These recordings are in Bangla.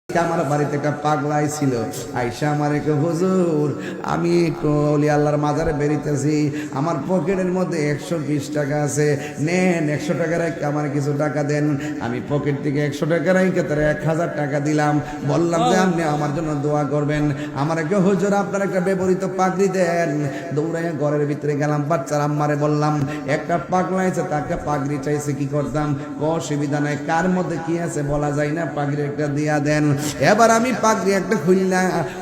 আমার বাড়িতে একটা পাগলাই ছিল, আইসা আমার এক হুজুর আমি ওলি আল্লাহর মাজারে বেরিতেছি, আমার পকেটের মধ্যে 120 টাকা আছে, নেন 100 টাকা রেখে আমার কিছু টাকা দেন। আমি পকেট থেকে 100 টাকা রেখে তার 1000 টাকা দিলাম, বললাম যে আপনি আমার জন্য দোয়া করবেন। আমার এক হুজুর আপনার একটা ব্যবহৃত পাগড়ি দেন। দৌড়ে ঘরের ভিতরে গেলাম, বাচ্চার আম্মারে বললাম একটা পাগলা আছে, তাকে পাগড়ি চাইছে, কি করতাম? অসুবিধা নাই, কার মধ্যে কি আছে বলা যায় না, পাগড়ি একটা দিয়া দেন। এবার আমি পাগড়ি একটা খুললা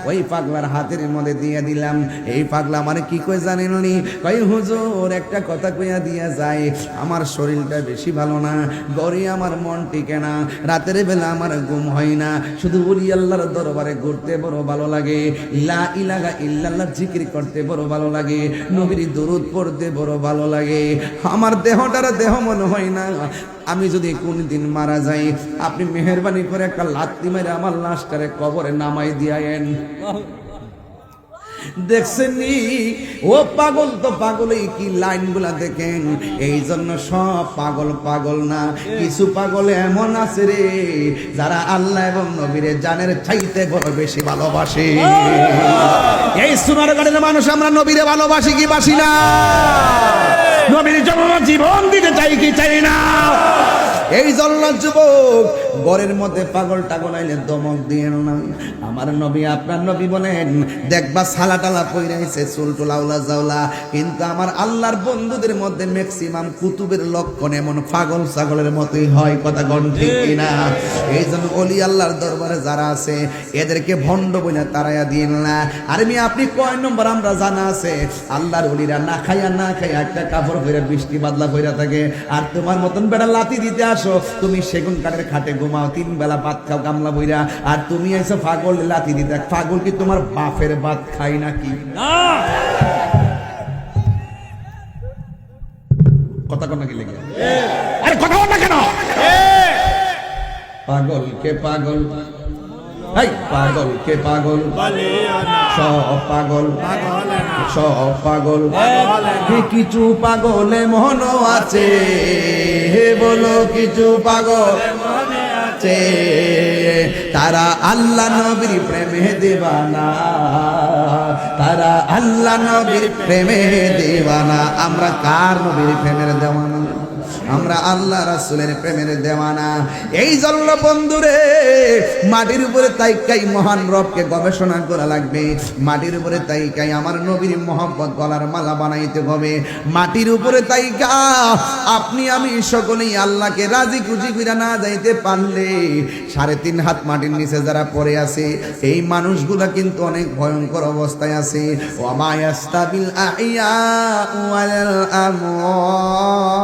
ওই পাগলার হাতের মধ্যে দিয়ে দিলাম। এই পাগলা মানে কি কই জানেন নি? কই হুজুর একটা কথা কইয়া দিয়া যায়, আমার শরীরটা বেশি ভালো না, গড়ি আমার মন টিকে না, রাতের বেলা আমার ঘুম হয় না, শুধু ওলি আল্লাহর দরবারে ঘুরতে বড় ভালো লাগে, লা ইলাহা ইল্লাল্লাহ জিকির করতে বড় ভালো লাগে, নবীর দরুদ পড়তে বড় ভালো লাগে। আমার দেহটার দেহ মনে হয় না, আমি যদি কোনদিন মারা যাই আপনি মেহেরবানি করে একটা লাত্তি মেরে আমার লাশটারে কবরে নামাই দিয়েন। দেখছেন নি ও পাগল তো পাগলই, কি লাইনগুলা দেখেন। এই জন্য সব পাগল পাগল না, কিছু পাগল এমন আছে রে যারা আল্লাহ এবং নবীরে জানের চাইতে বড় বেশি ভালোবাসে। এই সোনারগাঁয়ের মানুষ আমরা নবীরে ভালোবাসি কি বাসি না? নবীর জন্য জীবন দিতে চাই কি চাই না? এই জন্য যুবক ঘরের মধ্যে পাগল টাগল আইলে দমক দিয়ে না। আমার নবী আপনার নবী বলেন দেখবা সালা টালা পইরাইছে, চুল টুলাউলা জাউলা, কিন্তু আমার আল্লাহর বন্ধুদের মধ্যে ম্যাক্সিমাম কুতুবের লক্ষণ এমন পাগল ছাগলের মতোই হয়। কথা কোন ঠিক কিনা? এই জন্য ওলি আল্লাহর দরবারে যারা আছে এদেরকে ভণ্ড বইনা তারাইয়া দিন না। আর আমি আপনি কয় নম্বর আমরা জানা আছে, আল্লাহর ওলিরা না খাইয়া একটা কাপড় পরে বৃষ্টি বাদলা পইরা থাকে, আর তোমার মতন বেড়া লাতি দিতে আসো, তুমি সেগুন কাঠের খাটে ঘুমাও, 3 বেলা ভাত খাও গামলা বইরা, আর তুমি এসে পাগল লাতি দিতে। পাগল কি তোমার বাপের ভাত খাই নাকি? কথা কন নাকি লেগে? আরে কথা বল না কেন? পাগল কে পাগল, পাগল কে পাগল, সব পাগল সব পাগল, কিছু পাগলে মনও আছে, বলো কিছু পাগল আছে, তারা আল্লাহ নবীর প্রেমে দেওয়ানা, তারা আল্লাহ নবীর প্রেমে দেওয়ানা। আমরা কার নবীর প্রেমের দেওয়ানা? আমরা আল্লাহ রাসূলের প্রেমের দেওয়ানা। এই জন্য বন্ধুরে মাটির উপরে তাইকাই মহান রবকে গবেষণা করা লাগবে, মাটির উপরে তাইকাই আমার নবীর মহব্বত গলার মালা বানাইতে হবে। মাটির উপরে তাইকা আপনি আমি সকলেই আল্লাহকে রাজি খুশি কইরা না যাইতে পারলে 3.5 হাত মাটির নিচে যারা পড়ে আছে এই মানুষগুলা কিন্তু অনেক ভয়ঙ্কর অবস্থায় আছে। ওয়া মা ইয়াস্তাবিল আহইয়া ওয়াল আমওয়াত,